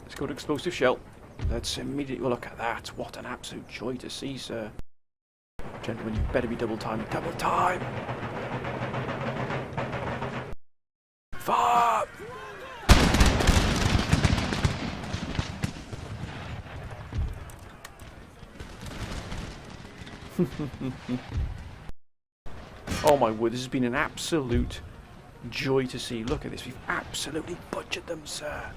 Let's go to explosive shell. Let's immediately look at that. What an absolute joy to see, sir. Gentlemen, you better be double time. Double time! Fire! Oh my word, this has been an absolute joy to see. Look at this, we've absolutely butchered them, sir.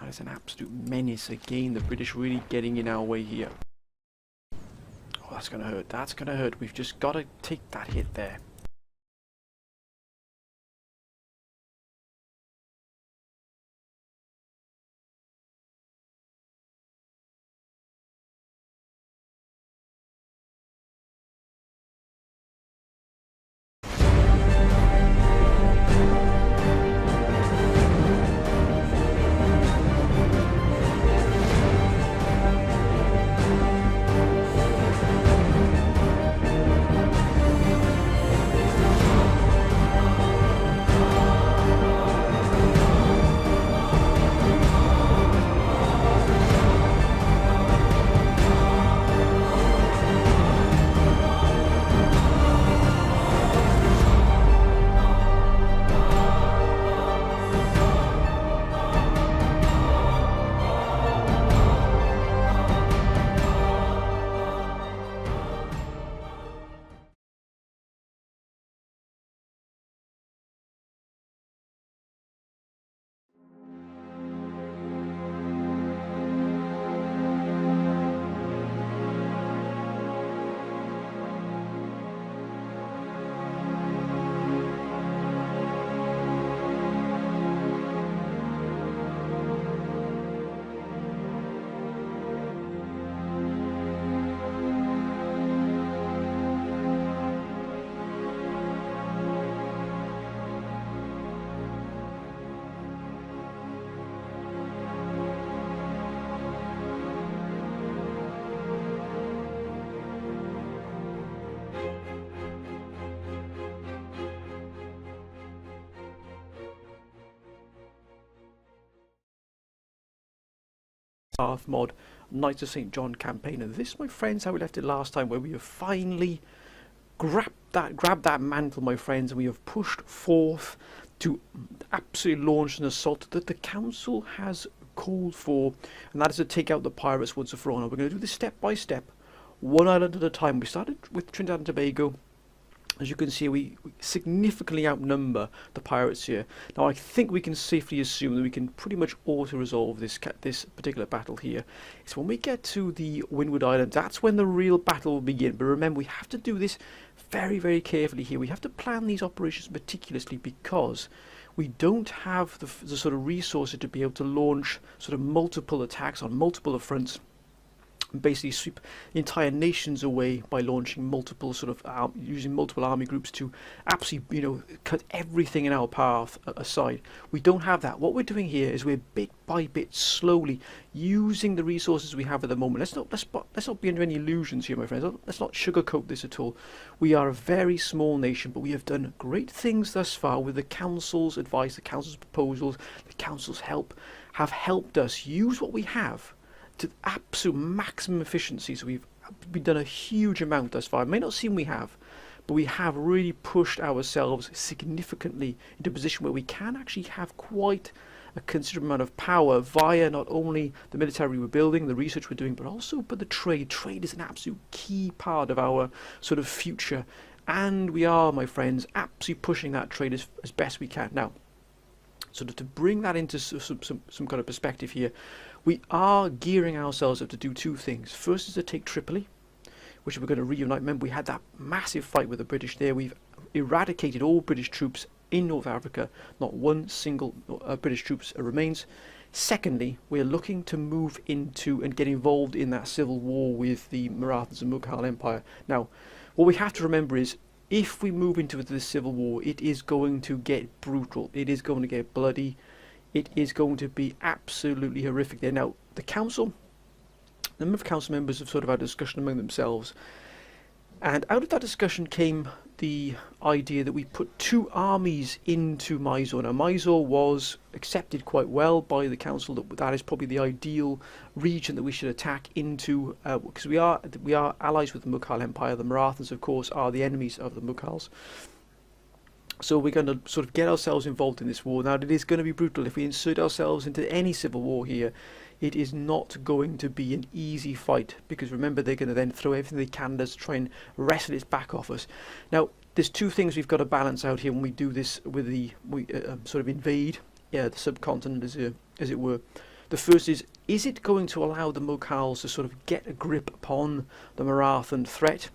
That is an absolute menace again, the British really getting in our way here. Oh, that's going to hurt, that's going to hurt. We've just got to take that hit there. Darth mod, Knights of St. John campaign, and this, my friends, how we left it last time, where we have finally grabbed that mantle, my friends, and we have pushed forth to absolutely launch an assault that the council has called for, and that is to take out the pirates once and for all. Now we're going to do this step by step, one island at a time. We started with Trinidad and Tobago. As you can see, we significantly outnumber the pirates here. Now I think we can safely assume that we can pretty much auto-resolve this particular battle here. It's when we get to the Windward Island, that's when the real battle will begin. But remember, we have to do this very, very carefully here. We have to plan these operations meticulously because we don't have the sort of resources to be able to launch sort of multiple attacks on multiple fronts. Basically sweep entire nations away by launching multiple using multiple army groups to absolutely, cut everything in our path aside. We don't have that. What we're doing here is we're bit by bit slowly using the resources we have at the moment. Let's not be under any illusions here, my friends. Let's not sugarcoat this at all. We are a very small nation, but we have done great things thus far with the council's advice, the council's proposals, the council's help have helped us use what we have to absolute maximum efficiency. So we've done a huge amount thus far. It may not seem we have, but we have really pushed ourselves significantly into a position where we can actually have quite a considerable amount of power via not only the military we're building, the research we're doing, but the trade. Trade is an absolute key part of our sort of future, and we are, my friends, absolutely pushing that trade as best we can. Now, sort of to bring that into some kind of perspective here, we are gearing ourselves up to do two things. First is to take Tripoli, which we're going to reunite. Remember, we had that massive fight with the British there. We've eradicated all British troops in North Africa. Not one single British troops remains. Secondly, we're looking to move into and get involved in that civil war with the Marathas and Mughal Empire. Now, what we have to remember is, if we move into this civil war, it is going to get brutal. It is going to get bloody. It is going to be absolutely horrific there. Now, the council, a number of council members have sort of had a discussion among themselves, and out of that discussion came the idea that we put 2 armies into Mysore. Now, Mysore was accepted quite well by the council that is probably the ideal region that we should attack into, because we are allies with the Mughal Empire. The Marathas, of course, are the enemies of the Mughals. So we're going to sort of get ourselves involved in this war. Now, it is going to be brutal. If we insert ourselves into any civil war here, it is not going to be an easy fight, because remember, they're going to then throw everything they can to try and wrestle its back off us. Now, there's 2 things we've got to balance out here when we do this with we sort of invade the subcontinent, as it were. The first is it going to allow the Mughals to sort of get a grip upon the Marathan threat,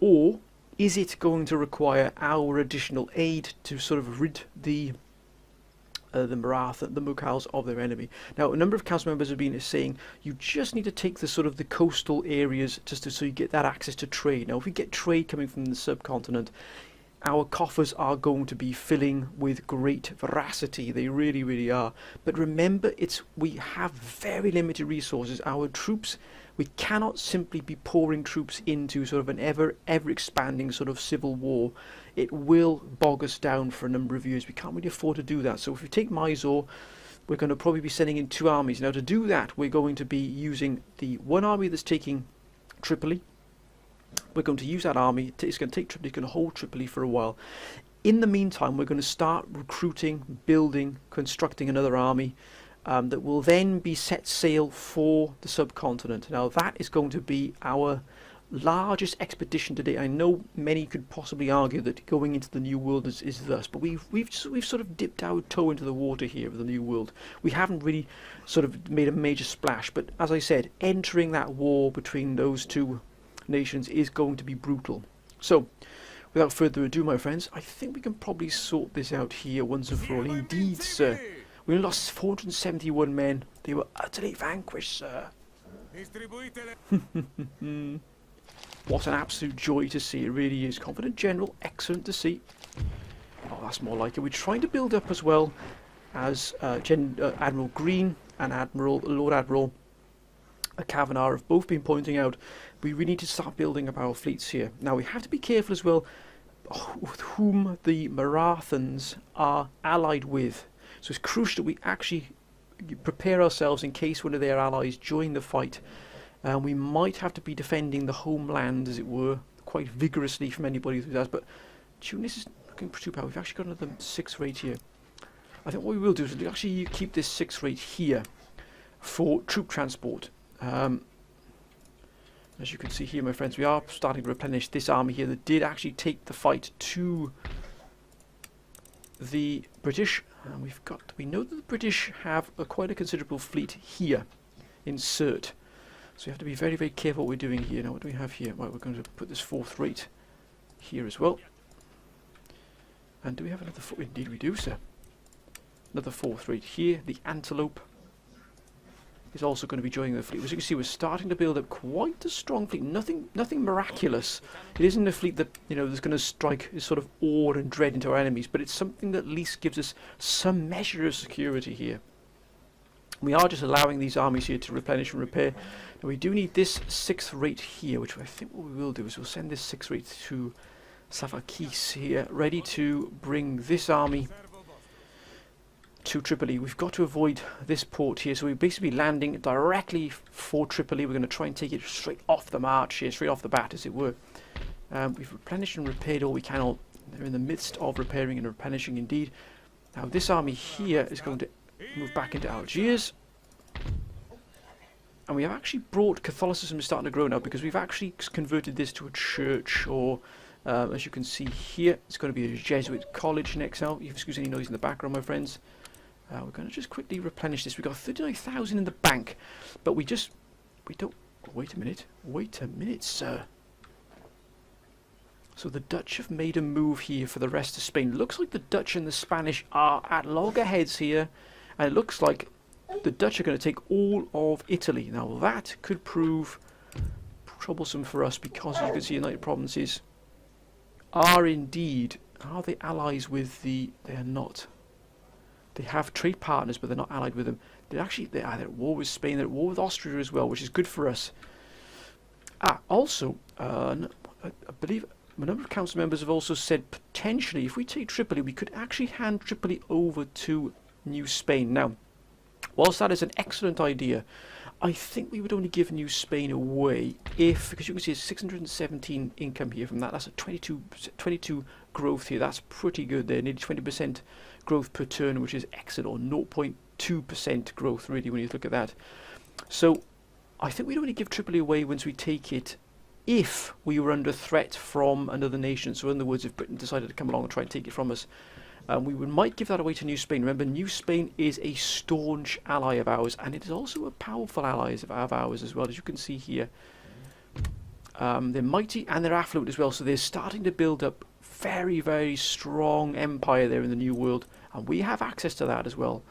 or is it going to require our additional aid to sort of rid the Mughals of their enemy? Now, a number of council members have been saying you just need to take the sort of the coastal areas just so you get that access to trade. Now, if we get trade coming from the subcontinent, our coffers are going to be filling with great veracity. They really, really are. But remember, we have very limited resources. Our troops, we cannot simply be pouring troops into sort of an ever expanding sort of civil war. It will bog us down for a number of years. We can't really afford to do that. So if we take Mysore, we're going to probably be sending in 2 armies. Now, to do that, we're going to be using the 1 army that's taking Tripoli. We're going to use that army. It's going to take Tripoli. It's going to hold Tripoli for a while. In the meantime, we're going to start recruiting, building, constructing another army that will then be set sail for the subcontinent. Now, that is going to be our largest expedition today. I know many could possibly argue that going into the New World is thus, but we've sort of dipped our toe into the water here of the New World. We haven't really sort of made a major splash, but as I said, entering that war between those 2 nations is going to be brutal. So, without further ado, my friends, I think we can probably sort this out here once and for all. Indeed, sir. We lost 471 men. They were utterly vanquished, sir. What an absolute joy to see. It really is. Confident General. Excellent to see. Oh, that's more like it. We're trying to build up as well as Admiral Green and Lord Admiral Kavanagh have both been pointing out. We really need to start building up our fleets here. Now, we have to be careful as well with whom the Marathans are allied with. So it's crucial that we actually prepare ourselves in case one of their allies join the fight. We might have to be defending the homeland, as it were, quite vigorously from anybody who does. But Tunis is looking pretty powerful. We've actually got another 6 rate here. I think what we will do is we'll actually keep this 6 rate here for troop transport. As you can see here, my friends, we are starting to replenish this army here that did actually take the fight to the British. We know that the British have quite a considerable fleet here in Sirte. So we have to be very, very careful what we're doing here. Now, what do we have here? Right, we're going to put this 4th rate here as well. And do we have another 4th? Indeed we do, sir. Another 4th rate here. The Antelope is also going to be joining the fleet. As you can see, we're starting to build up quite a strong fleet. Nothing miraculous. It isn't a fleet that, you know, that's going to strike sort of awe and dread into our enemies, but it's something that at least gives us some measure of security here. We are just allowing these armies here to replenish and repair. Now, we do need this 6th rate here, which I think what we will do is we'll send this 6th rate to Savakis here, ready to bring this army to Tripoli. We've got to avoid this port here, so we're basically landing directly for Tripoli. We're going to try and take it straight off the march here, straight off the bat, as it were. We've replenished and repaired all we can. They're in the midst of repairing and replenishing indeed. Now, this army here is going to move back into Algiers. And we have actually brought Catholicism is starting to grow now, because we've actually converted this to a church, or as you can see here, it's going to be a Jesuit college next now. Excuse any noise in the background, my friends. We're going to just quickly replenish this. We've got 39,000 in the bank, but we don't. Wait a minute, sir. So the Dutch have made a move here for the rest of Spain. Looks like the Dutch and the Spanish are at loggerheads here, and it looks like the Dutch are going to take all of Italy. Now that could prove troublesome for us, because as you can see, United Provinces are they allies with the? They are not. They have trade partners, but they're not allied with them. They're at war with Spain. They're at war with Austria as well, which is good for us. Also, I believe a number of council members have also said potentially if we take Tripoli, we could actually hand Tripoli over to New Spain. Now, whilst that is an excellent idea, I think we would only give New Spain away if, because you can see it's 617 income here from that. That's a 22 growth here. That's pretty good there. Nearly 20% growth per turn, which is excellent, or 0.2% growth really when you look at that. So I think we'd only give Tripoli away once we take it if we were under threat from another nation. So in other words, if Britain decided to come along and try and take it from us, might give that away to New Spain. Remember, New Spain is a staunch ally of ours, and it is also a powerful ally of ours as well, as you can see here. They're mighty and they're affluent as well, so they're starting to build up very, very strong empire there in the New World, and we have access to that as well.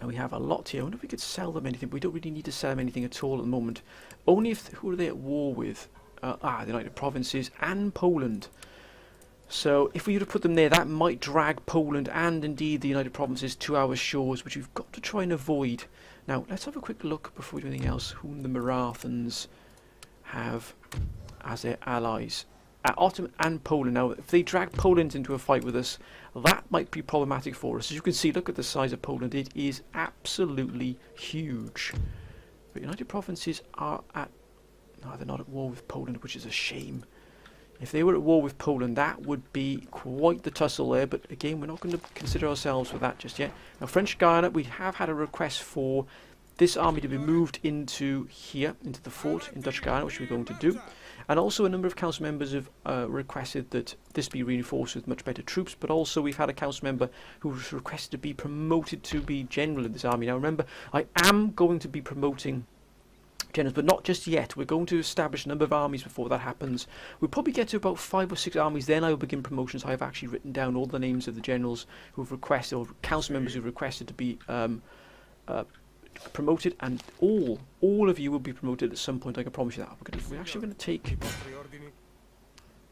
Now we have a lot here. I wonder if we could sell them anything. We don't really need to sell them anything at all at the moment. Only if, who are they at war with? The United Provinces and Poland. So if we were to put them there, that might drag Poland and indeed the United Provinces to our shores, which we've got to try and avoid. Now, let's have a quick look before we do anything else, whom the Marathons have as their allies. Ottoman and Poland. Now, if they drag Poland into a fight with us, that might be problematic for us. As you can see, look at the size of Poland. It is absolutely huge. The United Provinces are at... No, they're not at war with Poland, which is a shame. If they were at war with Poland, that would be quite the tussle there. But again, we're not going to consider ourselves with that just yet. Now, French Guiana, we have had a request for this army to be moved into here, into the fort in Dutch Guiana, which we're going to do. And also a number of council members have requested that this be reinforced with much better troops. But also we've had a council member who has requested to be promoted to be general in this army. Now remember, I am going to be promoting generals, but not just yet. We're going to establish a number of armies before that happens. We'll probably get to about 5 or 6 armies, then I will begin promotions. I have actually written down all the names of the generals who have requested, or council members who have requested to be promoted, and all of you will be promoted at some point, I can promise you that. We're actually going to take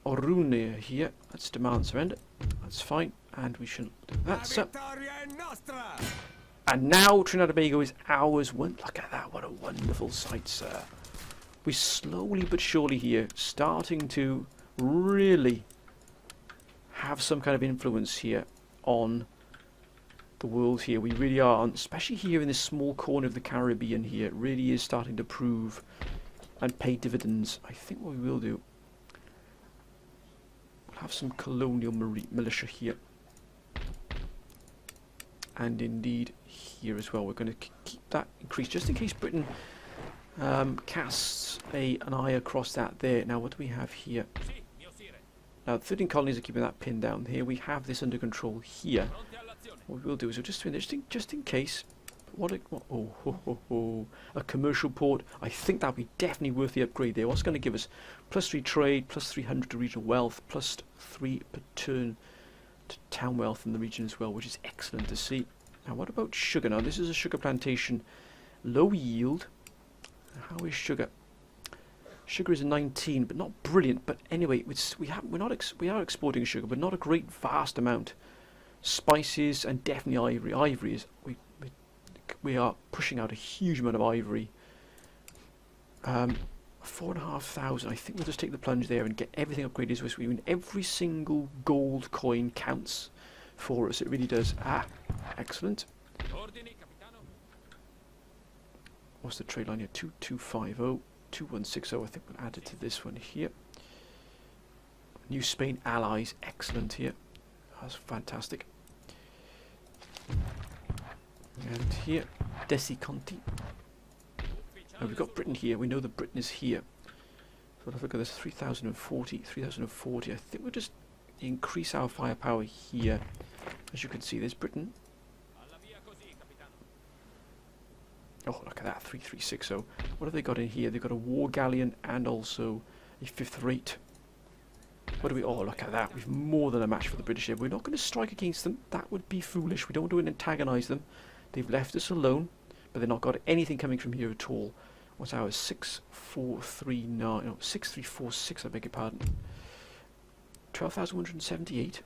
Orune here. Let's demand surrender. That's fine, and we shouldn't do that. So, and now Trinidad and Tobago is ours. Look at that, what a wonderful sight, sir. We're slowly but surely here starting to really have some kind of influence here on the world here. We really are, especially here in this small corner of the Caribbean here. It really is starting to prove and pay dividends. I think what we will do, we'll have some colonial militia here. And indeed here as well. We're going to keep that increased just in case Britain casts an eye across that there. Now what do we have here? Now 13 colonies are keeping that pinned down here. We have this under control here. What we'll do is we'll just do this just in case. A commercial port. I think that'll be definitely worth the upgrade there. What's going to give us +3 trade, +300 to regional wealth, +3 per turn to town wealth in the region as well, which is excellent to see. Now what about sugar? Now this is a sugar plantation, low yield. How is sugar? Sugar is a 19, but not brilliant. But anyway, we are exporting sugar, but not a great vast amount. Spices and definitely ivory. Ivory is we are pushing out a huge amount of ivory. 4,500. I think we'll just take the plunge there and get everything upgraded. So we mean every single gold coin counts for us. It really does. Excellent. What's the trade line here? 2250, 2160. I think we'll add it to this one here. New Spain allies. Excellent here. That's fantastic. And here, Desi Conti. Now we've got Britain here. We know that Britain is here. So let's look at this. 3040, 3040. I think we'll just increase our firepower here. As you can see, there's Britain. Oh, look at that. 3360. What have they got in here? They've got a war galleon and also a 5th rate. What do we... Oh, look at that. We've more than a match for the British here. We're not going to strike against them. That would be foolish. We don't want to antagonise them. They've left us alone, but they've not got anything coming from here at all. What's ours? 6439... No, 6346, I beg your pardon. 12,178.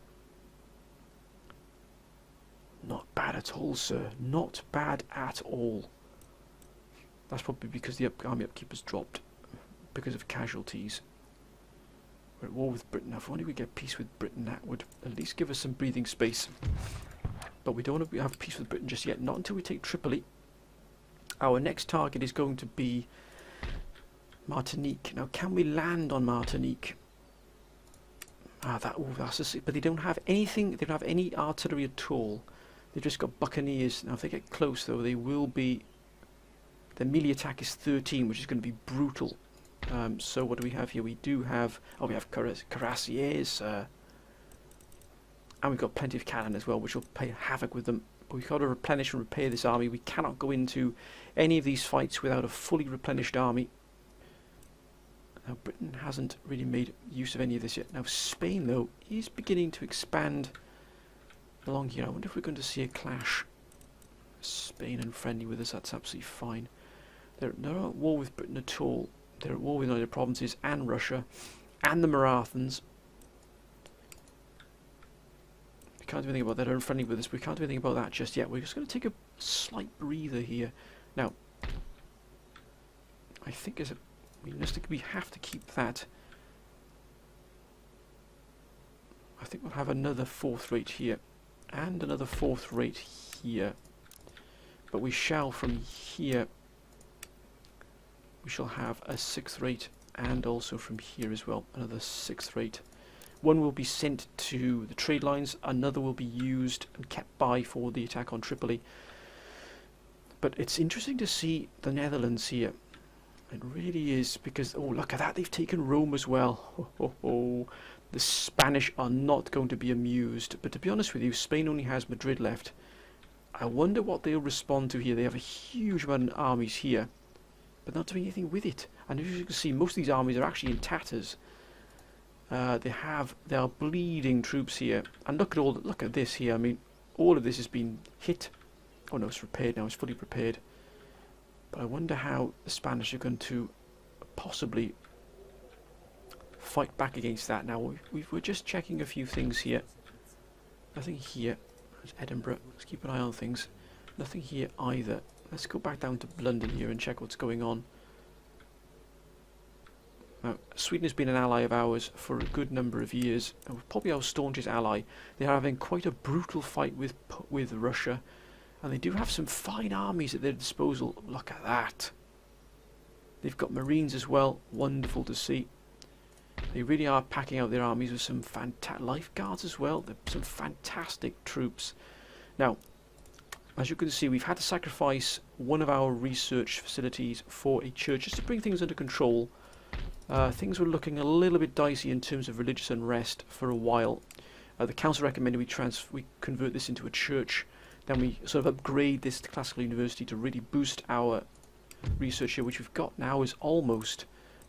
Not bad at all, sir. Not bad at all. That's probably because the army upkeep has dropped because of casualties. We're at war with Britain. Now, if only we get peace with Britain, that would at least give us some breathing space. But we don't want to have peace with Britain just yet. Not until we take Tripoli. Our next target is going to be Martinique. Now, can we land on Martinique? That's but they don't have anything. They don't have any artillery at all. They've just got buccaneers. Now, if they get close, though, they will be. The melee attack is 13, which is going to be brutal. So what do we have here? We do have. Oh, we have cuirassiers, and we've got plenty of cannon as well, which will play havoc with them. But we've got to replenish and repair this army. We cannot go into any of these fights without a fully replenished army. Now, Britain hasn't really made use of any of this yet. Now, Spain, though, is beginning to expand along here. I wonder if we're going to see a clash. Spain unfriendly with us, that's absolutely fine. They're not at war with Britain at all. They're at war with the United Provinces and Russia and the Marathons. We can't do anything about that. They're unfriendly with us. We can't do anything about that just yet. We're just going to take a slight breather here. Now, I think we have to keep that. I think we'll have another 4th rate here and another 4th rate here. But we shall, from here, we shall have a 6th rate, and also from here as well, another 6th rate. One will be sent to the trade lines, another will be used and kept by for the attack on Tripoli. But it's interesting to see the Netherlands here. It really is, because, oh, look at that, they've taken Rome as well. The Spanish are not going to be amused. But to be honest with you, Spain only has Madrid left. I wonder what they'll respond to here. They have a huge amount of armies here, but not doing anything with it. And as you can see, most of these armies are actually in tatters. They are bleeding troops here. And look at this here. I mean, all of this has been hit. Oh no, it's repaired now. It's fully repaired. But I wonder how the Spanish are going to possibly fight back against that. Now, we're just checking a few things here. Nothing here. There's Edinburgh. Let's keep an eye on things. Nothing here either. Let's go back down to London here and check what's going on. Now, Sweden has been an ally of ours for a good number of years. Probably our staunchest ally. They are having quite a brutal fight with Russia. And they do have some fine armies at their disposal. Look at that. They've got Marines as well. Wonderful to see. They really are packing out their armies with some fantastic lifeguards as well. They're some fantastic troops. Now, as you can see, we've had to sacrifice one of our research facilities for a church just to bring things under control. Things were looking a little bit dicey in terms of religious unrest for a while. The council recommended we convert this into a church. Then we sort of upgrade this to classical university to really boost our research here, which we've got now is almost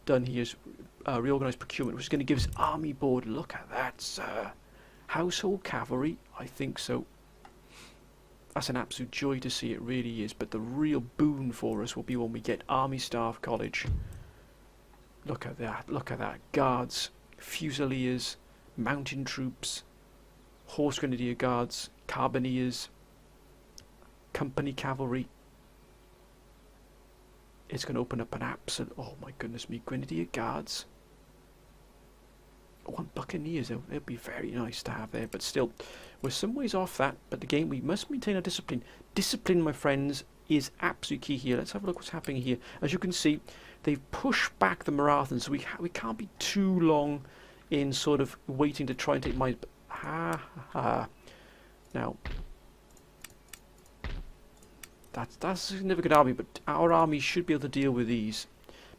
done here. Is reorganised procurement, which is going to give us army board. Look at that, sir. Household cavalry, I think so. That's an absolute joy to see, it really is. But the real boon for us will be when we get Army Staff College. Look at that, look at that. Guards, Fusiliers, mountain troops, Horse Grenadier Guards, Carbineers, Company Cavalry. It's going to open up an absolute, oh my goodness me, Grenadier Guards. Oh, and Buccaneers, though. It'd be very nice to have there, but still, we're some ways off that. But again, we must maintain our discipline. Discipline, my friends, is absolutely key here. Let's have a look what's happening here. As you can see, they've pushed back the Marathons, so we can't be too long in sort of waiting to try and take mines. Now, that's a significant army, but our army should be able to deal with these.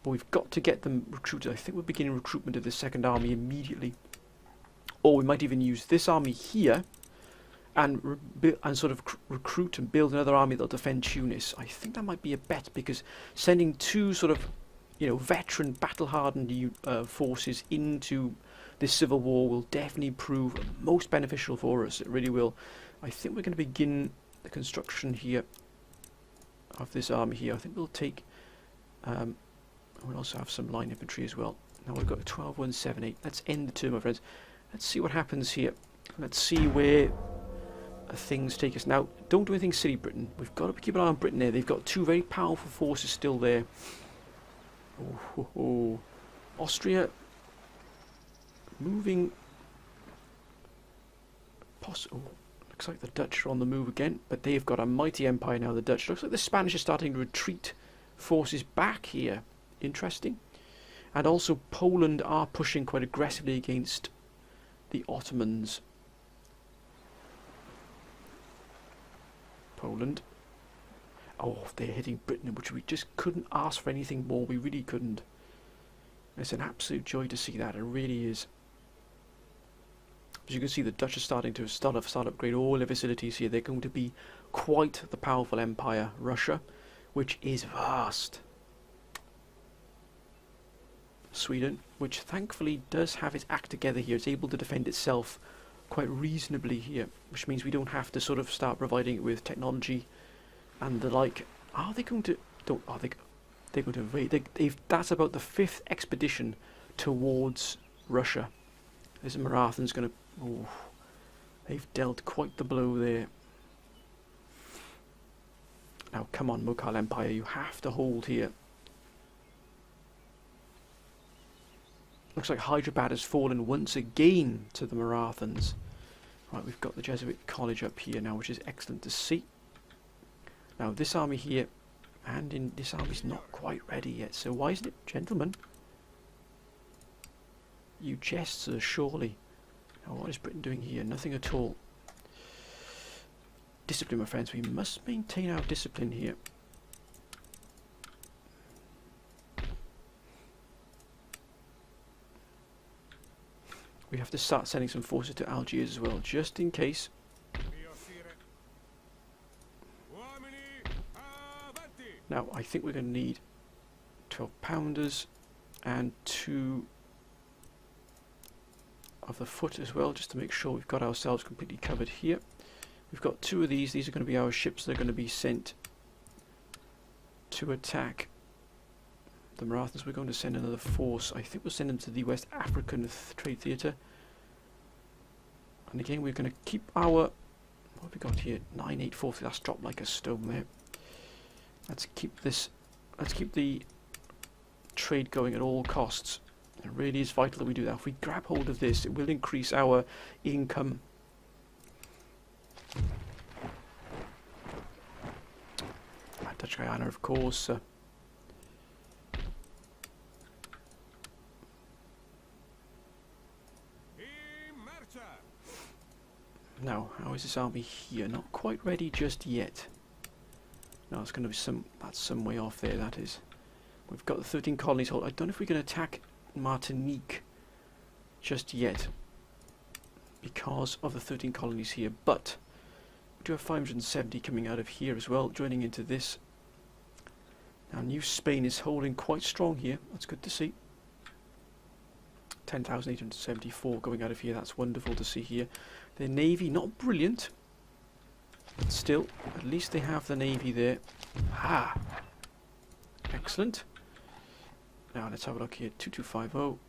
But we've got to get them recruited. I think we're beginning recruitment of the second army immediately. Or we might even use this army here and sort of recruit and build another army that'll defend Tunis. I think that might be a bet, because sending two sort of, you know, veteran, battle-hardened forces into this civil war will definitely prove most beneficial for us. It really will. I think we're going to begin the construction here of this army here. I think we'll take... we'll also have some line infantry as well. Now we've got a 12-1-7-8. Let's end the turn, my friends. Let's see what happens here. Let's see where things take us. Now, don't do anything silly, Britain. We've got to keep an eye on Britain there. They've got two very powerful forces still there. Austria moving. Oh, looks like the Dutch are on the move again, but they've got a mighty empire now, the Dutch. Looks like the Spanish are starting to retreat forces back here. Interesting. And also Poland are pushing quite aggressively against the Ottomans. Poland. Oh, they're hitting Britain, which we just couldn't ask for anything more. We really couldn't. It's an absolute joy to see that. It really is. As you can see, the Dutch are starting to start upgrade all their facilities here. They're going to be quite the powerful empire, Russia, which is vast. Sweden, which thankfully does have its act together here. It's able to defend itself quite reasonably here, which means we don't have to sort of start providing it with technology and the like. Are they going to? They're going to invade? That's about the 5th expedition towards Russia. This Marathon's going to. Oh, they've dealt quite the blow there. Now, come on, Mughal Empire, you have to hold here. Looks like Hyderabad has fallen once again to the Marathons. Right, we've got the Jesuit College up here now, which is excellent to see. Now, this army here, and this army's not quite ready yet. So why isn't it, gentlemen? You jest, sir, surely. Now, what is Britain doing here? Nothing at all. Discipline, my friends. We must maintain our discipline here. We have to start sending some forces to Algiers as well, just in case. Now, I think we're going to need 12 pounders and 2 of the foot as well, just to make sure we've got ourselves completely covered here. We've got 2 of these. These are going to be our ships. They're going to be sent to attack the Marathons. We're going to send another force. I think we'll send them to the West African Trade Theatre. And again, we're going to keep our... What have we got here? 984. That's dropped like a stone there. Let's keep this... Let's keep the trade going at all costs. It really is vital that we do that. If we grab hold of this, it will increase our income. Dutch Guyana, of course. Now, how is this army here? Not quite ready just yet. No, it's going to be that's some way off there, that is. We've got the 13 colonies hold. I don't know if we can attack Martinique just yet because of the 13 colonies here, but we do have 570 coming out of here as well, joining into this. Now, New Spain is holding quite strong here. That's good to see. 10,874 going out of here. That's wonderful to see here. Their navy, not brilliant, but still, at least they have the navy there. Ah, excellent. Now let's have a look here. 2250.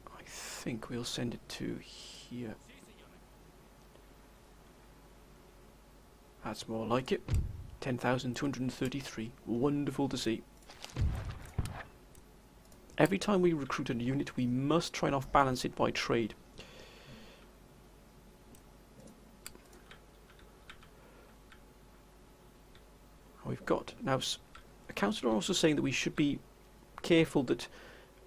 I think we'll send it to here. That's more like it. 10,233. Wonderful to see. Every time we recruit a unit, we must try and off-balance it by trade. We've got now. Accounts are also saying that we should be careful that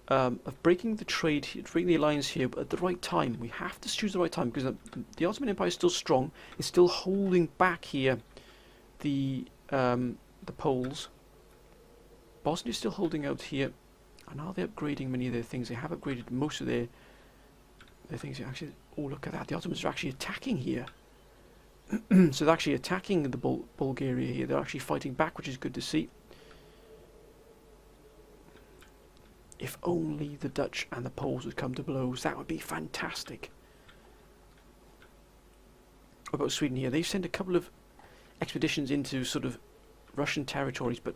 of breaking the trade, breaking the alliance here, but at the right time. We have to choose the right time because the Ottoman Empire is still strong. It's still holding back here the Poles. Bosnia is still holding out here. And are they upgrading many of their things? They have upgraded most of their things. Actually, oh, look at that. The Ottomans are actually attacking here. So they're actually attacking the Bulgaria here. They're actually fighting back, which is good to see. If only the Dutch and the Poles would come to blows, that would be fantastic. What about Sweden here? They've sent a couple of expeditions into sort of Russian territories, but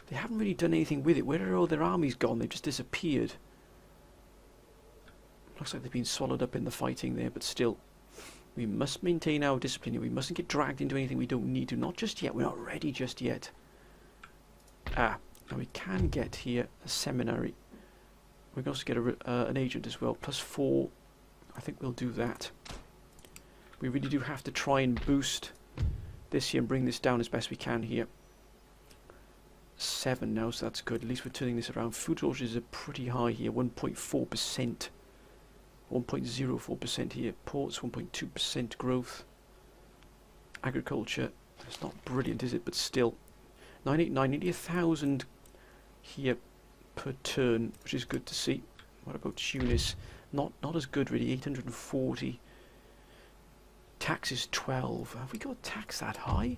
they haven't really done anything with it. Where are all their armies gone? They've just disappeared. Looks like they've been swallowed up in the fighting there, but still. We must maintain our discipline here. We mustn't get dragged into anything we don't need to. Not just yet. We're not ready just yet. Ah, now we can get here a seminary. We can also get an agent as well. +4. I think we'll do that. We really do have to try and boost this here and bring this down as best we can here. 7 now, so that's good. At least we're turning this around. Food shortages are pretty high here. 1.4%. 1.04% here. Ports, 1.2% growth. Agriculture, it's not brilliant, is it? But still. 989, nearly 1,000 here per turn, which is good to see. What about Tunis? Not as good really. 840. Tax is 12. Have we got tax that high?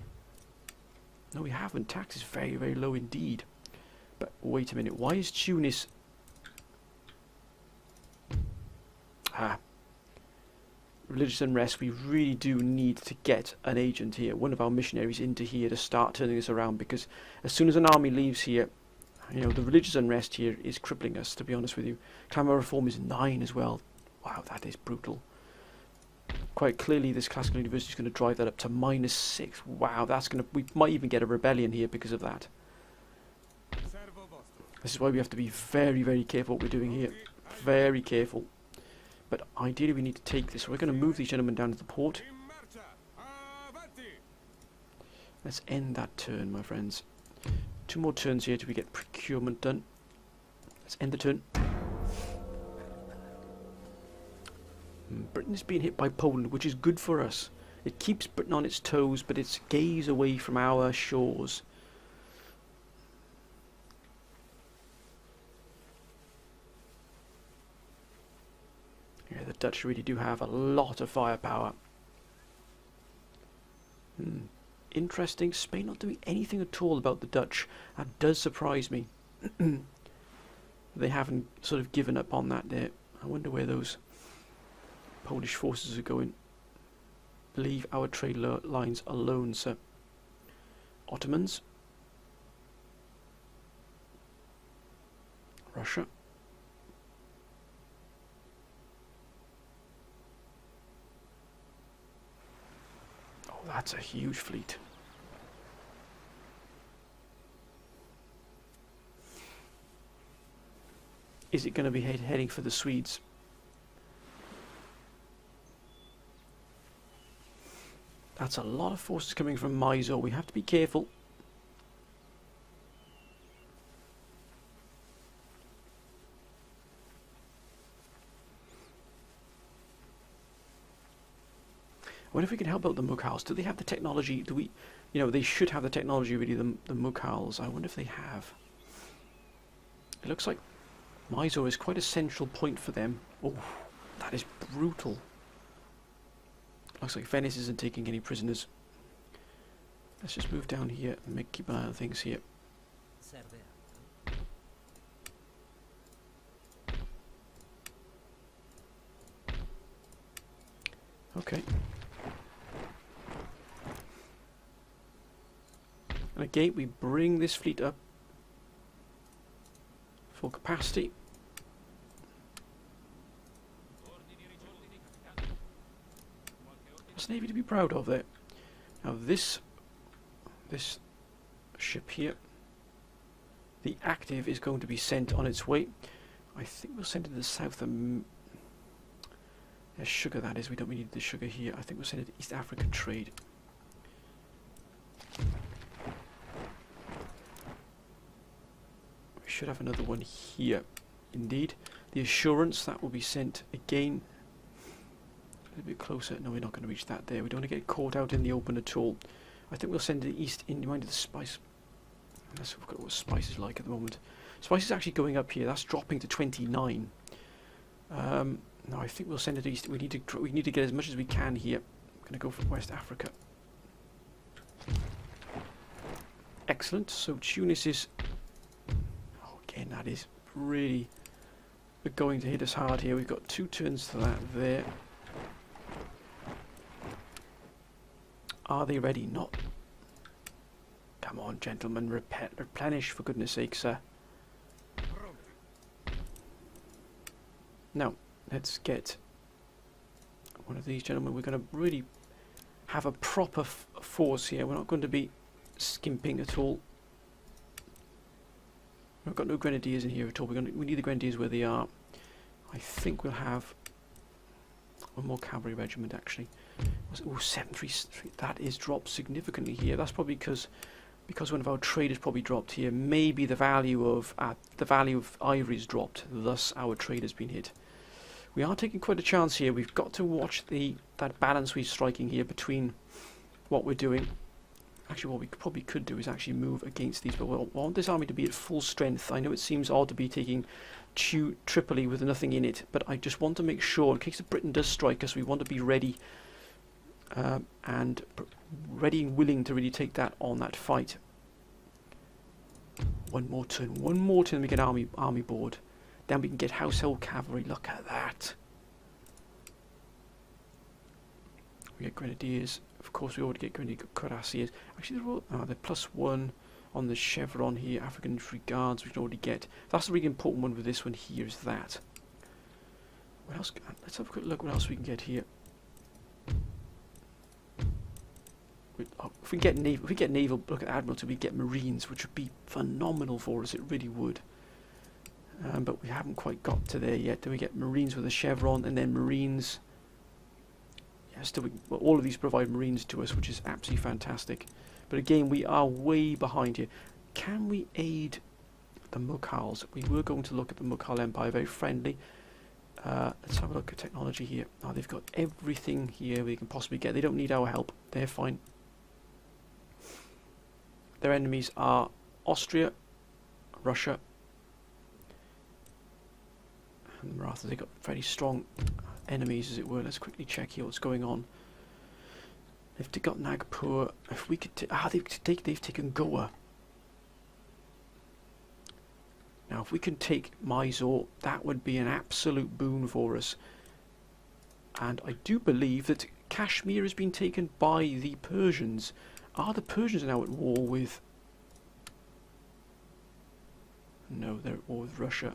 No, we haven't. Tax is very, very low indeed. But wait a minute. Why is Tunis... Religious unrest. We really do need to get an agent here, one of our missionaries into here to start turning this around, because as soon as an army leaves here, you know, the religious unrest here is crippling us, to be honest with you. Climate reform is 9 as well. Wow, that is brutal. Quite clearly this classical university is going to drive that up to -6. Wow, that's going to... We might even get a rebellion here because of that. This is why we have to be very, very careful what we're doing here. Very careful. But ideally we need to take this. So we're going to move these gentlemen down to the port. Let's end that turn, my friends. 2 more turns here till we get procurement done. Let's end the turn. Britain is being hit by Poland, which is good for us. It keeps Britain on its toes, but it's gaze away from our shores. Yeah, the Dutch really do have a lot of firepower. Interesting. Spain not doing anything at all about the Dutch. That does surprise me. They haven't sort of given up on that there. I wonder where those Polish forces are going. Leave our trade lines alone, sir. Ottomans. Russia. Oh, that's a huge fleet. Is it going to be heading for the Swedes? That's a lot of forces coming from Mysore. We have to be careful. I wonder if we can help out the Mughals. Do they have the technology? Do we... You know, they should have the technology, really, the Mughals. I wonder if they have. It looks like Mysore is quite a central point for them. Oh, that is brutal. Looks like Venice isn't taking any prisoners. Let's just move down here and keep an eye on things here. Okay. And again, we bring this fleet up full capacity. That's Navy to be proud of there. Now this ship here, the Active, is going to be sent on its way. I think we'll send it to the south of sugar, that is. We don't need the sugar here. I think we'll send it to East Africa trade. We should have another one here. Indeed. The Assurance, that will be sent again a little bit closer. No, we're not going to reach that there. We don't want to get caught out in the open at all. I think we'll send it east in mind of the spice. Let's look at what spice is like at the moment. Spice is actually going up here. That's dropping to 29. No, I think we'll send it east. We need to get as much as we can here. I'm going to go for West Africa. Excellent. So Tunis is... Oh, again, that is really going to hit us hard here. We've got 2 turns to that there. Are they ready? Not. Come on, gentlemen. Replenish, for goodness sake, sir. Now, let's get one of these gentlemen. We're going to really have a proper force here. We're not going to be skimping at all. We've got no grenadiers in here at all. We need the grenadiers where they are. I think we'll have one more cavalry regiment actually. Oh, 733. That is dropped significantly here. That's probably because one of our traders probably dropped here. Maybe the value of ivory's dropped. Thus, our trade has been hit. We are taking quite a chance here. We've got to watch that balance we're striking here between what we're doing. Actually, what we probably could do is actually move against these, but we want this army to be at full strength. I know it seems odd to be taking Tripoli with nothing in it, but I just want to make sure, in case Britain does strike us, we want to be ready and willing to really take that on, that fight. One more turn, we get army board. Then we can get household cavalry. Look at that. We get grenadiers. Of course, we already get cuirassiers. Actually, they're +1 on the chevron here. African infantry guards we can already get. That's the really important one with this one here, is that. What else? Let's have a quick look what else we can get here. If we get naval, look at admiralty, we get marines, which would be phenomenal for us. It really would. But we haven't quite got to there yet. Then we get marines with a chevron, and then marines. Well, all of these provide marines to us, which is absolutely fantastic. But again, we are way behind here. Can we aid the Mughals? We were going to look at the Mughal Empire, very friendly. Let's have a look at technology here. Oh, they've got everything here we can possibly get. They don't need our help. They're fine. Their enemies are Austria, Russia, and the Marathas. They've got very strong enemies, as it were. Let's quickly check here what's going on. If they got Nagpur, if we could, they've taken Goa. Now, if we can take Mysore, that would be an absolute boon for us. And I do believe that Kashmir has been taken by the Persians. Are the Persians now at war with? No, they're at war with Russia.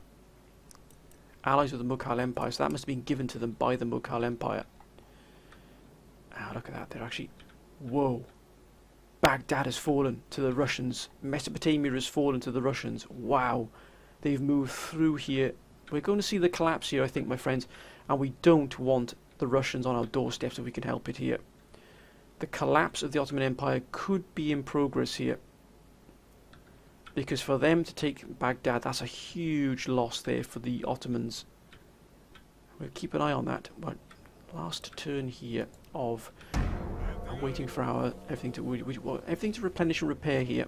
Allies of the Mughal Empire, so that must have been given to them by the Mughal Empire. Ah, look at that, they're actually... Whoa. Baghdad has fallen to the Russians. Mesopotamia has fallen to the Russians. Wow. They've moved through here. We're going to see the collapse here, I think, my friends. And we don't want the Russians on our doorsteps if we can help it here. The collapse of the Ottoman Empire could be in progress here. Because for them to take Baghdad, that's a huge loss there for the Ottomans. We'll keep an eye on that. But last turn here of waiting for our everything to replenish and repair here.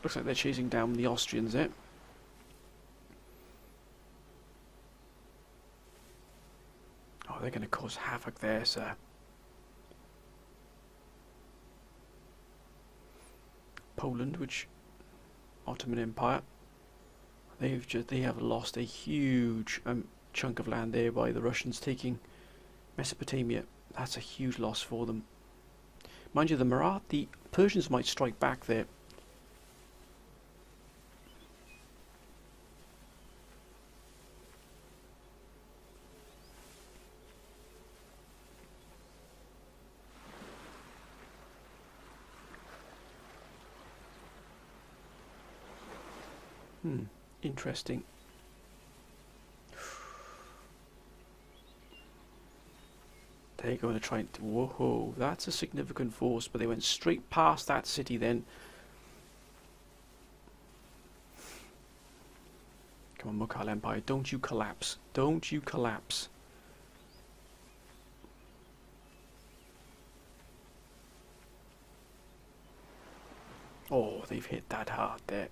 Looks like they're chasing down the Austrians there. Oh, they're going to cause havoc there, sir. Poland, which Ottoman Empire, they have lost a huge chunk of land there by the Russians taking Mesopotamia. That's a huge loss for them. Mind you, the Persians might strike back there. Interesting. They're going to try and... Whoa, that's a significant force, but they went straight past that city then. Come on, Mughal Empire, don't you collapse. Don't you collapse. Oh, they've hit that hard there.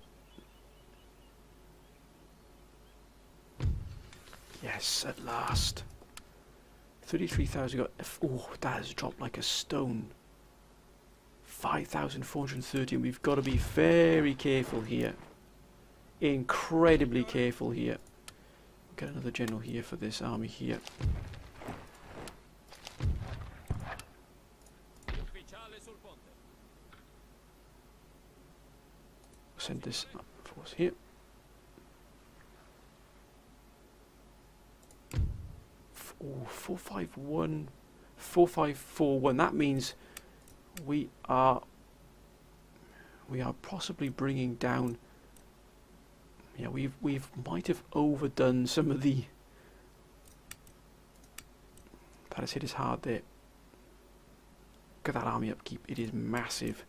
Yes, at last. 33,000 got... Oh, that has dropped like a stone. 5,430, and we've got to be very careful here. Incredibly careful here. Get another general here for this army here. Send this force here. Oh, 451, 4541. That means we are possibly bringing down. Yeah, we've might have overdone some of the. That has hit us hard there. Look at that army upkeep. It is massive.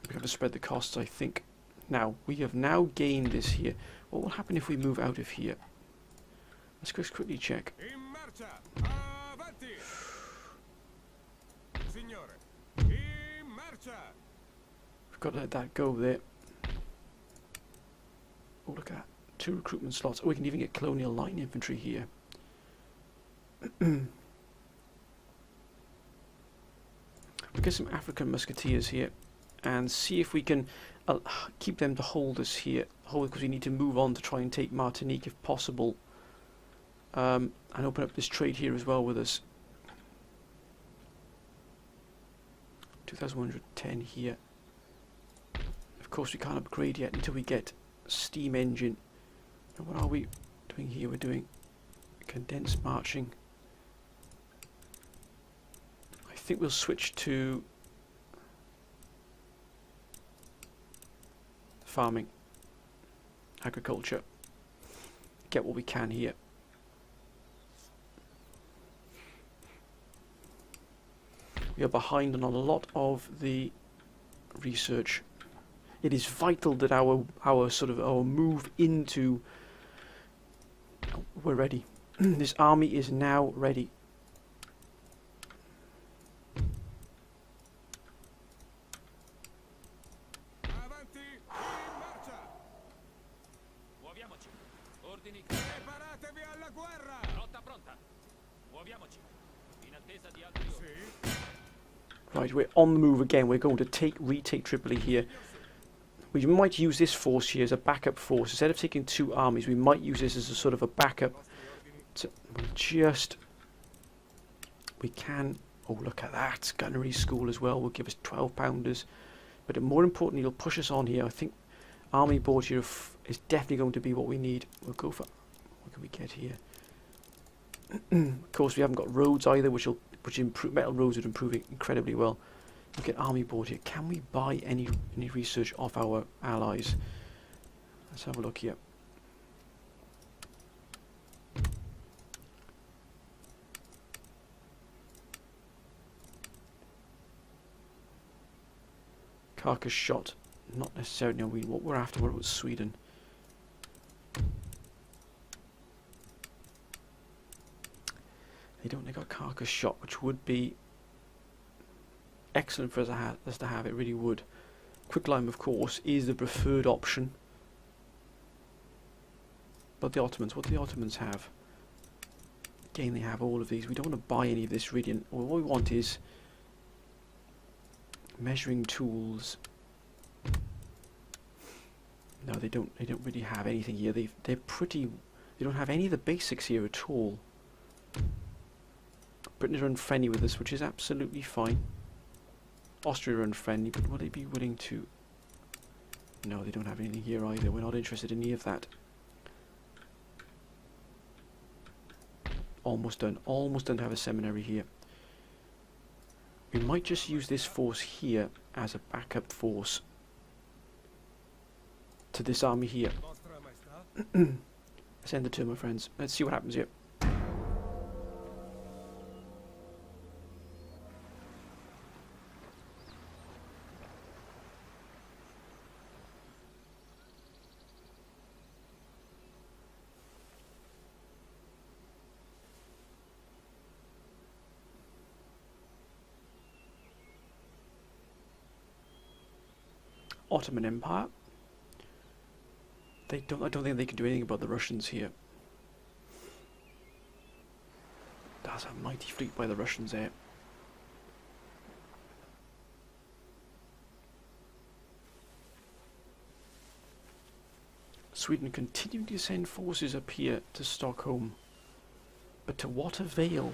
We have to spread the costs, I think. Now, we have now gained this here. What will happen if we move out of here? Let's just quickly check. We've got to let that go there. Oh, look at that. 2 recruitment slots. Oh, we can even get colonial line infantry here. We'll get some African musketeers here and see if we can keep them to hold us here. Hold, because we need to move on to try and take Martinique if possible. And open up this trade here as well with us. 2,110 here. Of course, we can't upgrade yet until we get steam engine. And what are we doing here? We're doing condensed marching. I think we'll switch to farming, agriculture. Get what we can here. We are behind on a lot of the research. It is vital that our move into. We're ready. This army is now ready. Right, we're on the move again. We're going to retake Tripoli here. We might use this force here as a backup force. Instead of taking 2 armies, we might use this as a sort of a backup. We can. Oh, look at that. Gunnery school as well will give us 12-pounders. But more importantly, it'll push us on here. I think army board here is definitely going to be what we need. We'll go for. What can we get here? Of course, we haven't got roads either, which improve. Metal roads would improve it incredibly well. Look at army board here. Can we buy any research off our allies? Let's have a look here. Carcass shot. Not necessarily. No, what we're after. What about Sweden? They got carcass shot, which would be excellent for us to have. It really would. Quicklime, of course, is the preferred option. But the Ottomans, what do the Ottomans have? Again, they have all of these. We don't want to buy any of this really. All we want is measuring tools. No, they don't really have anything here. They don't have any of the basics here at all. Britain are unfriendly with us, which is absolutely fine. Austria are unfriendly, but will they be willing to? No, they don't have anything here either. We're not interested in any of that. Almost done. Almost done to have a seminary here. We might just use this force here as a backup force to this army here. Let's end the turn, my friends. Let's see what happens here. Ottoman Empire. I don't think they can do anything about the Russians here. That's a mighty fleet by the Russians there. Sweden continuing to send forces up here to Stockholm. But to what avail?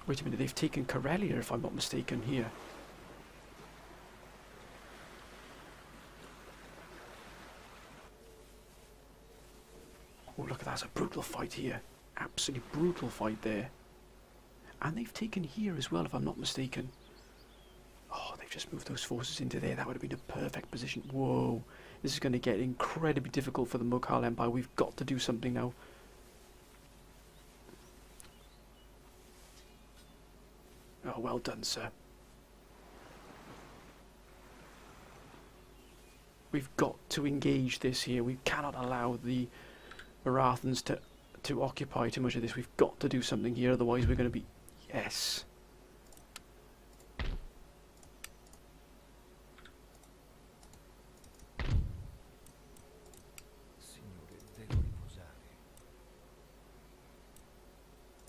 Wait a minute, they've taken Karelia if I'm not mistaken here. that's a brutal fight here. Absolutely brutal fight there. And they've taken here as well, if I'm not mistaken. Oh, they've just moved those forces into there. That would have been a perfect position. Whoa. This is going to get incredibly difficult for the Mughal Empire. We've got to do something now. Oh, well done, sir. We've got to engage this here. We cannot allow the Marathans to occupy too much of this. We've got to do something here, otherwise we're going to be... Yes.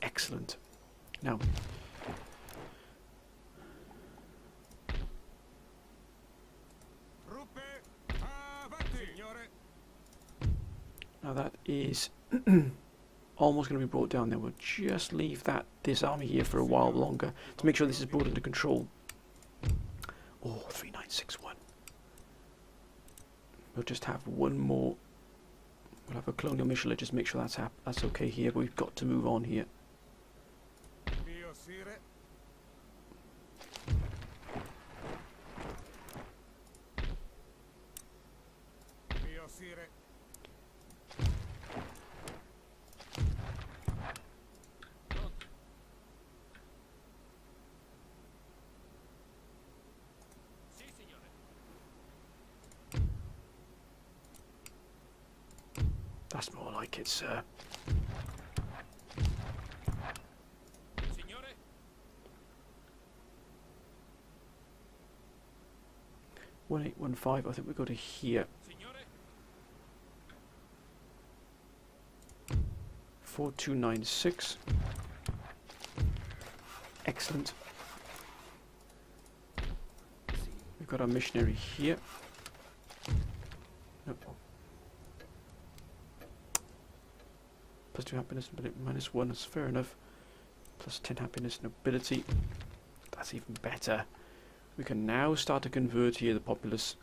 Excellent. Now... Now that is almost going to be brought down there. We'll just leave this army here for a while longer to make sure this is brought under control. Oh, 3961. We'll just have one more. We'll have a colonial mission. Just make sure that's okay here. But we've got to move on here. That's more like it, sir. 1815, I think we go to here. 4296. Excellent. We've got our missionary here. Nope. Plus 2 happiness, minus 1, that's fair enough. Plus 10 happiness, nobility. That's even better. We can now start to convert here the populace.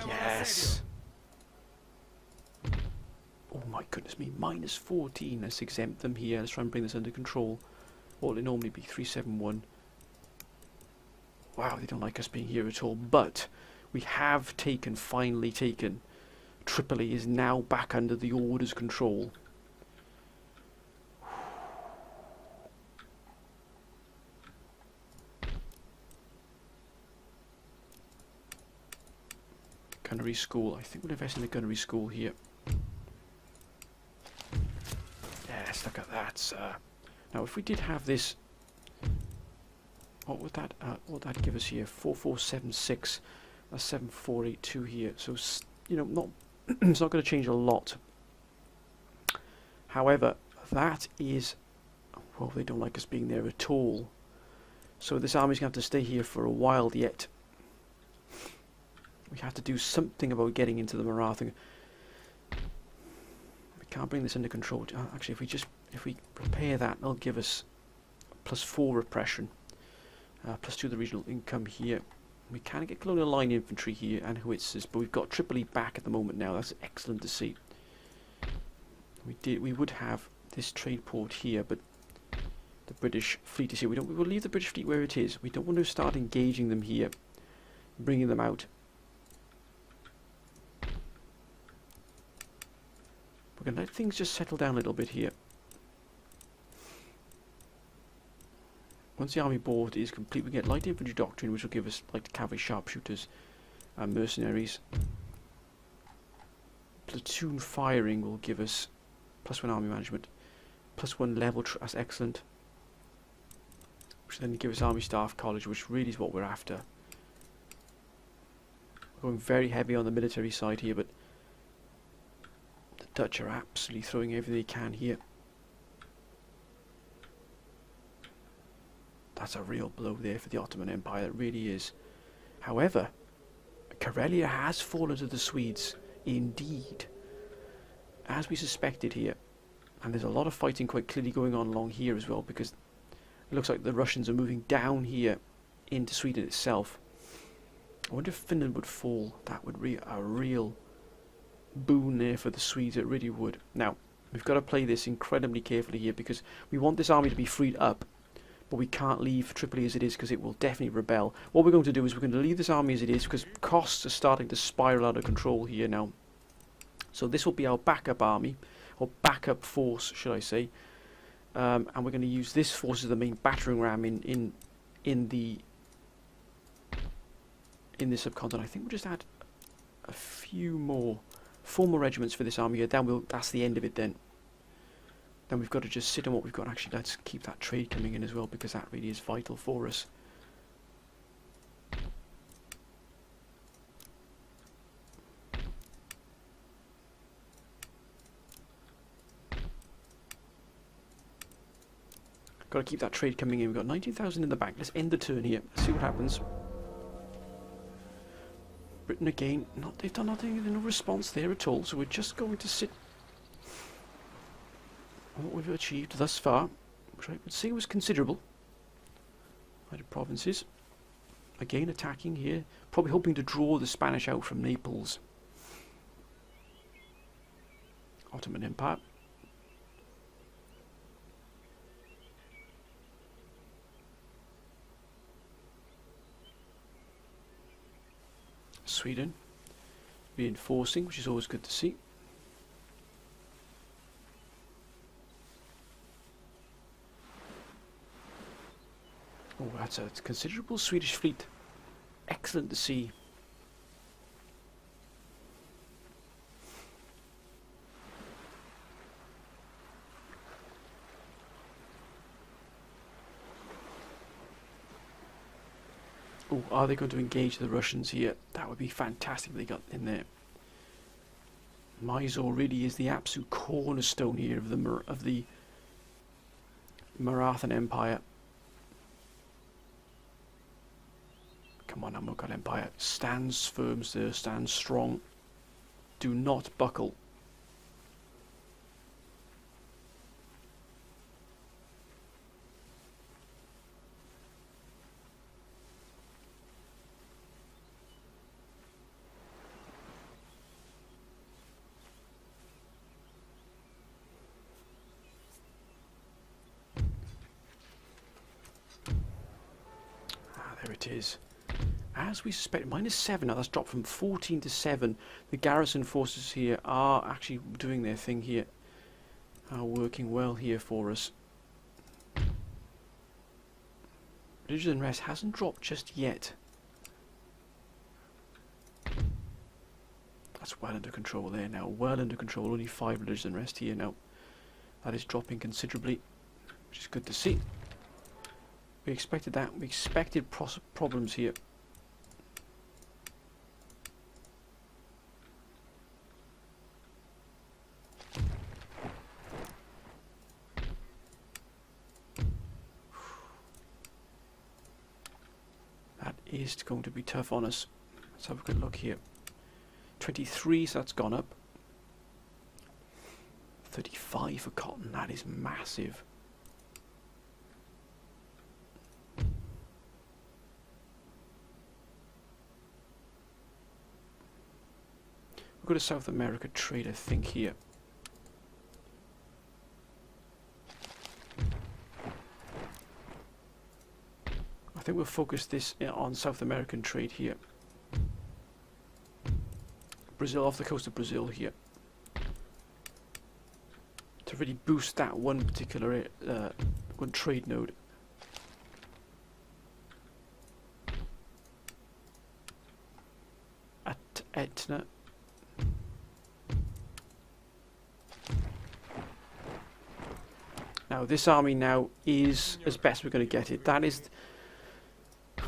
Yes! Oh my goodness me, minus 14. Let's exempt them here. Let's try and bring this under control. What would it normally be? 371. Wow, they don't like us being here at all. But we have finally taken. Tripoli is now back under the Order's control. Gunnery school. I think we'll invest in the gunnery school here. Yes, look at that, sir. Now, if we did have this, what would that give us here? 4476. That's 7482 here. So, you know, not it's not going to change a lot. However, that is, well, they don't like us being there at all. So this army's going to have to stay here for a while yet. We have to do something about getting into the Maratha. We can't bring this under control. Actually, if we prepare that, it'll give us +4 repression, +2 the regional income here. We can get colonial line infantry here and howitzers, but we've got Tripoli back at the moment now. That's excellent to see. We would have this trade port here, but the British fleet is here. We will leave the British fleet where it is. We don't want to start engaging them here, bringing them out. We're going to let things just settle down a little bit here. Once the army board is complete, we get light infantry doctrine, which will give us light cavalry sharpshooters and mercenaries. Platoon firing will give us +1 army management, +1 level, that's excellent. Which then give us army staff college, which really is what we're after. We're going very heavy on the military side here, but the Dutch are absolutely throwing everything they can here. That's a real blow there for the Ottoman Empire, it really is. However, Karelia has fallen to the Swedes, indeed, as we suspected here. And there's a lot of fighting quite clearly going on along here as well, because it looks like the Russians are moving down here into Sweden itself. I wonder if Finland would fall. That would be a real boon there for the Swedes, it really would. Now, we've got to play this incredibly carefully here because we want this army to be freed up, but we can't leave Tripoli as it is because it will definitely rebel. What we're going to do is we're going to leave this army as it is because costs are starting to spiral out of control here now. So this will be our backup army, or backup force, should I say. And we're going to use this force as the main battering ram in the subcontinent. I think we'll just add a few more, 4 more regiments for this army here. Then that's the end of it then. Then we've got to just sit on what we've got. Actually, let's keep that trade coming in as well because that really is vital for us. Got to keep that trade coming in. We've got 19,000 in the bank. Let's end the turn here. Let's see what happens. Britain again. They've done nothing. There's no response there at all. So we're just going to sit on what we've achieved thus far, which I would say was considerable. United Provinces. Again attacking here. Probably hoping to draw the Spanish out from Naples. Ottoman Empire. Sweden reinforcing, which is always good to see. Oh, that's a considerable Swedish fleet. Excellent to see. Oh, are they going to engage the Russians here? That would be fantastic if they got in there. Mysore really is the absolute cornerstone here of the Marathan Empire. Come on, Mughal Empire stands firm, sir. Stands strong. Do not buckle. There it is. As we suspect, -7 now. That's dropped from 14 to 7. The garrison forces here are actually doing their thing here. Are working well here for us. Religious unrest hasn't dropped just yet. That's well under control there now. Well under control. Only 5 religious unrest here now. That is dropping considerably, which is good to see. We expected that. We expected problems here. That is going to be tough on us. Let's have a good look here. 23, so that's gone up. 35 for cotton. That is massive. We've got a South America trade, I think, here. I think we'll focus this on South American trade here. Brazil, off the coast of Brazil here. To really boost that one particular one trade node. At Etna. Now this army now is as best we're going to get it. That is,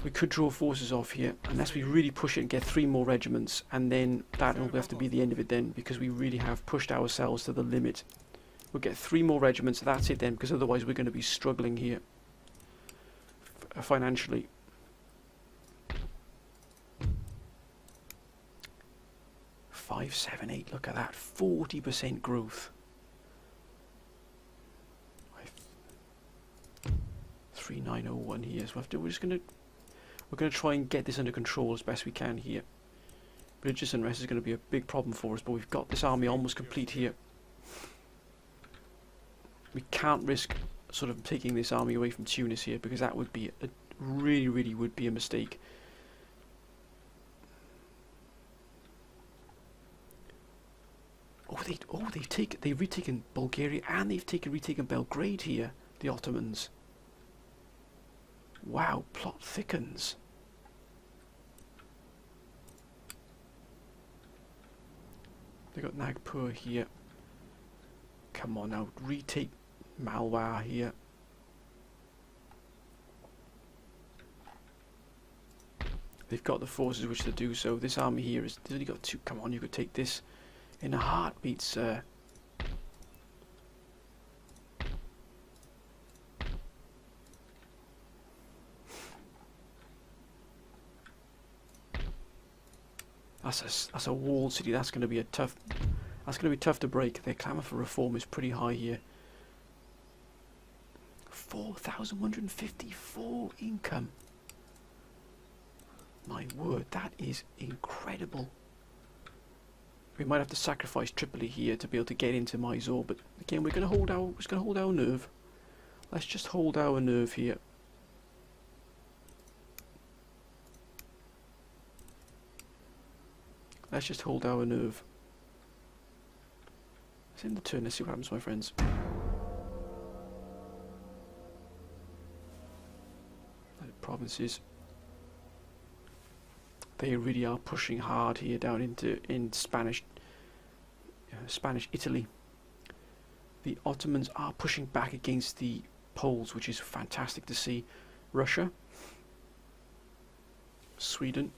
we could draw forces off here unless we really push it and get 3 more regiments, and then that will have to be the end of it then, because we really have pushed ourselves to the limit. We'll get 3 more regiments, that's it then, because otherwise we're going to be struggling here financially. Five, 7, 8. Look at that, 40% growth. 3901 here. So we're just going to try and get this under control as best we can here. Religious unrest is going to be a big problem for us, but we've got this army almost complete here. We can't risk sort of taking this army away from Tunis here, because that would be a really would be a mistake. They've retaken Bulgaria, and they've retaken Belgrade here, the Ottomans. Wow, plot thickens. They got Nagpur here. Come on now, retake Malwa here. They've got the forces which to do so. This army here has only got 2. Come on, you could take this in a heartbeat, sir. That's a walled city. That's going to be tough to break. Their clamour for reform is pretty high here. 4,154 income. My word, that is incredible. We might have to sacrifice Tripoli here to be able to get into Mysore, but again, we're going to hold our nerve. Let's just hold our nerve here. Let's just hold our nerve. It's in the turn. Let's see what happens, my friends. The provinces. They really are pushing hard here down in Spanish Italy. The Ottomans are pushing back against the Poles, which is fantastic to see. Russia, Sweden,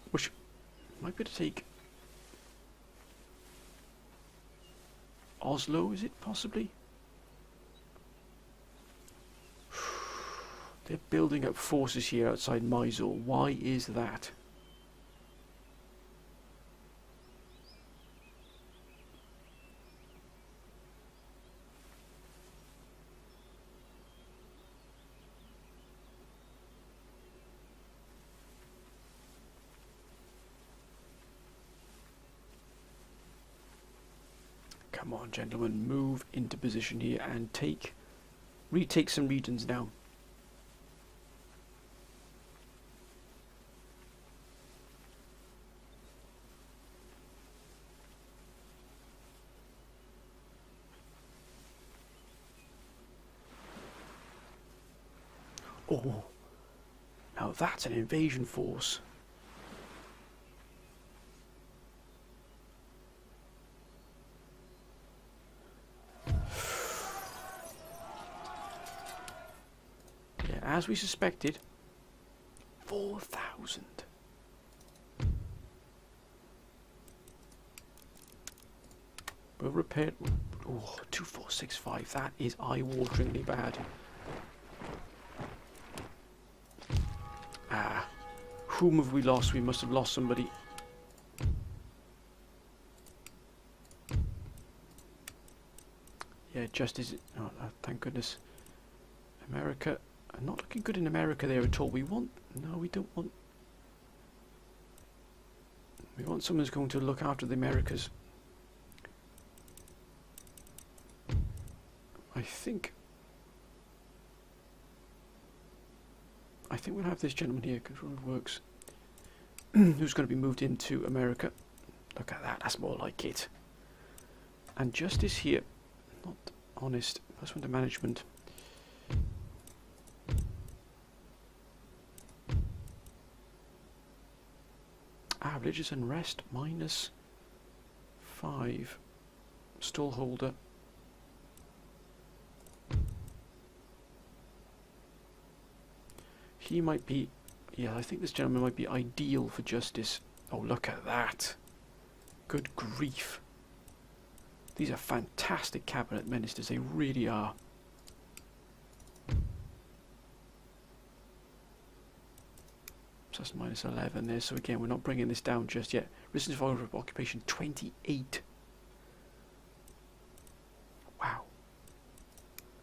which might be able to take Oslo, is it possibly? They're building up forces here outside Mysore. Why is that? Come on, gentlemen, move into position here and retake some regions now. Oh, now that's an invasion force. Yeah, as we suspected, 4,000. We'll repair. Oh, 2465. That is eye-wateringly bad. Whom have we lost? We must have lost somebody. Yeah, justice. Oh, thank goodness. America. Not looking good in America there at all. We want. No, we don't want. We want someone who's going to look after the Americas. I think we'll have this gentleman here, control of works, who's going to be moved into America. Look at that, that's more like it. And justice here, not honest, first one to management. Religious unrest, -5. Stallholder. He might be, yeah, I think this gentleman might be ideal for justice. Oh, look at that. Good grief. These are fantastic cabinet ministers, they really are. So that's -11 there, so again, we're not bringing this down just yet. Risen to volume of occupation, 28. Wow.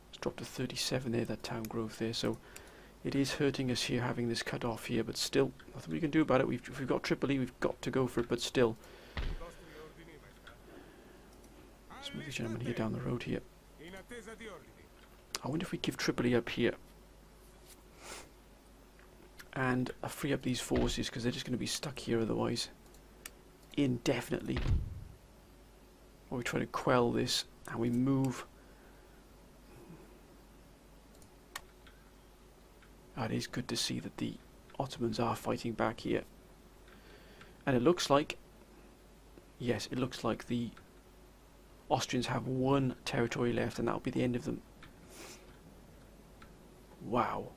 It's dropped to 37 there, that town growth there, so It is hurting us here having this cut off here, but still, nothing we can do about it. If we've got Tripoli, we've got to go for it, but still. Let's move the gentleman here down the road here. I wonder if we give Tripoli up here and free up these forces, because they're just going to be stuck here otherwise indefinitely. Or we try to quell this and we move. It is good to see that the Ottomans are fighting back here. And it looks like, yes, it looks like the Austrians have one territory left, and that'll be the end of them. Wow.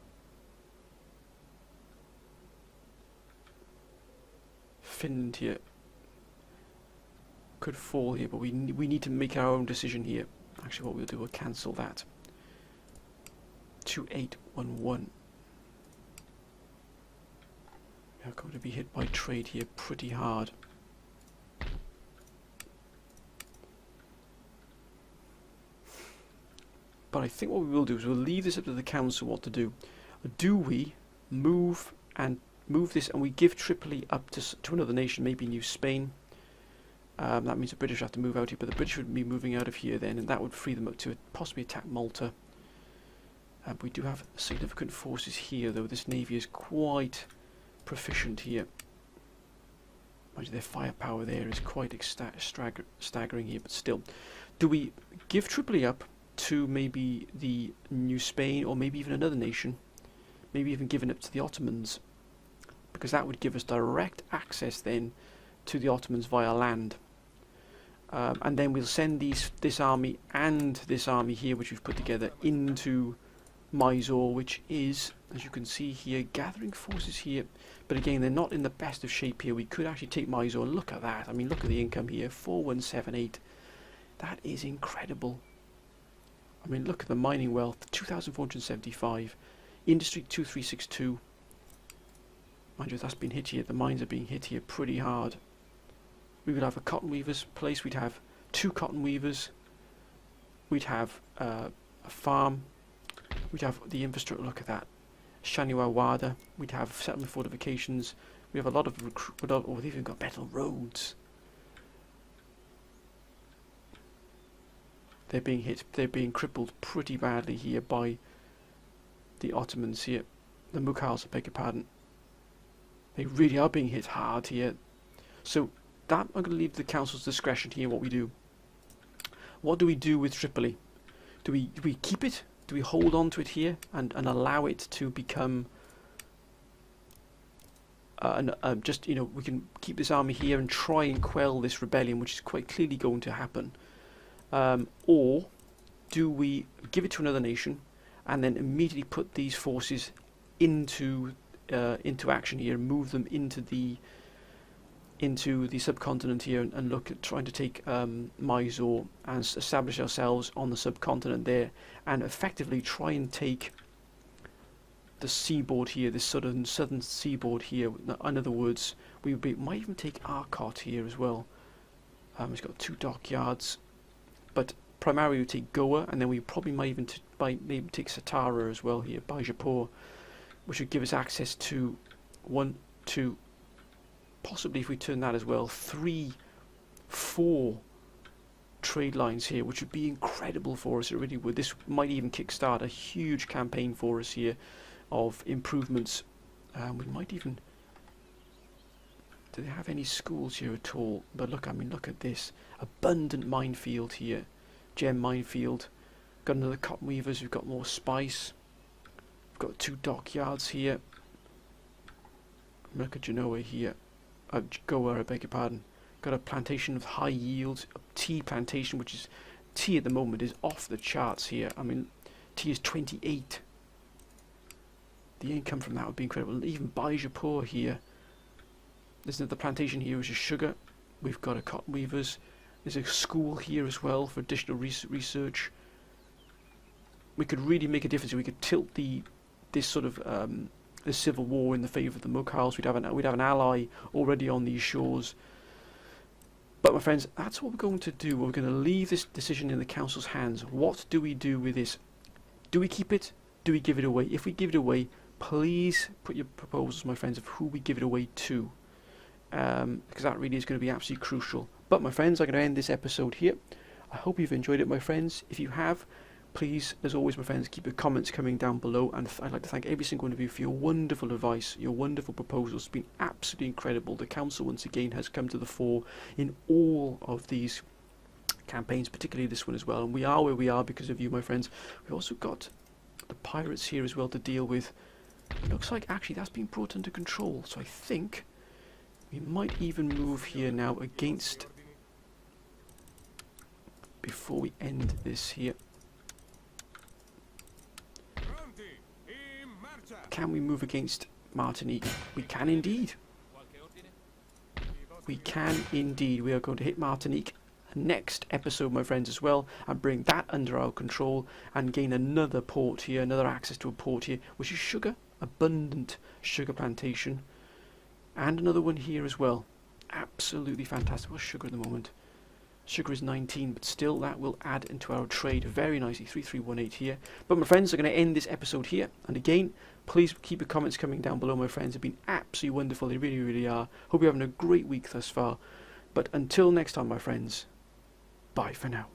Finland here could fall here, but we need to make our own decision here. Actually, what we'll do, we'll cancel that. 2811. We are going to be hit by trade here pretty hard. But I think what we will do is we'll leave this up to the council what to do. Do we move this and we give Tripoli up to another nation, maybe New Spain? That means the British have to move out here, but the British would be moving out of here then, and that would free them up to possibly attack Malta. We do have significant forces here, though. This navy is quite proficient here. Mind you, their firepower there is quite staggering here, but still. Do we give Tripoli up to maybe the New Spain, or maybe even another nation? Maybe even give it up to the Ottomans, because that would give us direct access then to the Ottomans via land. And then we'll send this army and this army here, which we've put together, into Mysore, which is, as you can see here, gathering forces here. But again, they're not in the best of shape here. We could actually take Mysore. Look at that. I mean, look at the income here, 4178. That is incredible. I mean, look at the mining wealth, 2,475. Industry 2362. Mind you, that's been hit here. The mines are being hit here pretty hard. We would have a cotton weaver's place. We'd have 2 cotton weavers. We'd have a farm. We'd have the infrastructure. Look at that. Shaniwar Wada. We'd have settlement fortifications. We have a lot of oh, they've even got metal roads. They're being hit. They're being crippled pretty badly here by the Ottomans here. The Mughals, I beg your pardon. They really are being hit hard here. So that I'm going to leave to the council's discretion here what we do. What do we do with Tripoli? Do we keep it? Do we hold on to it here and allow it to become just, you know, we can keep this army here and try and quell this rebellion, which is quite clearly going to happen. Or do we give it to another nation and then immediately put these forces into action here and move them into the subcontinent here and look at trying to take Mysore and establish ourselves on the subcontinent there and effectively try and take the seaboard here, this southern seaboard here. In other words, we might even take Arcot here as well. It's got 2 dockyards, but primarily we take Goa, and then we probably might even maybe take Satara as well here, Bijapur, which would give us access to 1, 2, possibly if we turn that as well, 3, 4 trade lines here, which would be incredible for us. It really would. This might even kickstart a huge campaign for us here of improvements. We might even, do they have any schools here at all? But look, I mean, look at this abundant minefield here, gem minefield. Got another cotton weavers. We've got more spice. We've got 2 dockyards here. Look at Genoa here. Goa, I beg your pardon. Got a plantation of high yield, a tea plantation, which is, tea at the moment is off the charts here. I mean, tea is 28. The income from that would be incredible. Even Bijapur here. There's another plantation here, which is sugar. We've got a cotton weavers. There's a school here as well for additional research. We could really make a difference. We could tilt this sort of the civil war in the favour of the Mughals. We'd have an ally already on these shores. But my friends, that's what we're going to do. We're going to leave this decision in the council's hands. What do we do with this? Do we keep it? Do we give it away? If we give it away, please put your proposals, my friends, of who we give it away to, because that really is going to be absolutely crucial. But my friends, I'm going to end this episode here. I hope you've enjoyed it, my friends. If you have, please, as always, my friends, keep your comments coming down below, and I'd like to thank every single one of you for your wonderful advice, your wonderful proposals. It's been absolutely incredible. The council, once again, has come to the fore in all of these campaigns, particularly this one as well, and we are where we are because of you, my friends. We've also got the pirates here as well to deal with. It looks like actually that's been brought under control, so I think we might even move here now against, before we end this here. Can we move against Martinique? We can indeed. We can indeed. We are going to hit Martinique next episode, my friends, as well, and bring that under our control and gain another port here, another access to a port here, which is sugar, abundant sugar plantation, and another one here as well. Absolutely fantastic. What's sugar at the moment? Sugar is 19, but still that will add into our trade very nicely. 3318 here. But my friends, are going to end this episode here. And again, please keep your comments coming down below, my friends. They've been absolutely wonderful. They really, really are. Hope you're having a great week thus far. But until next time, my friends, bye for now.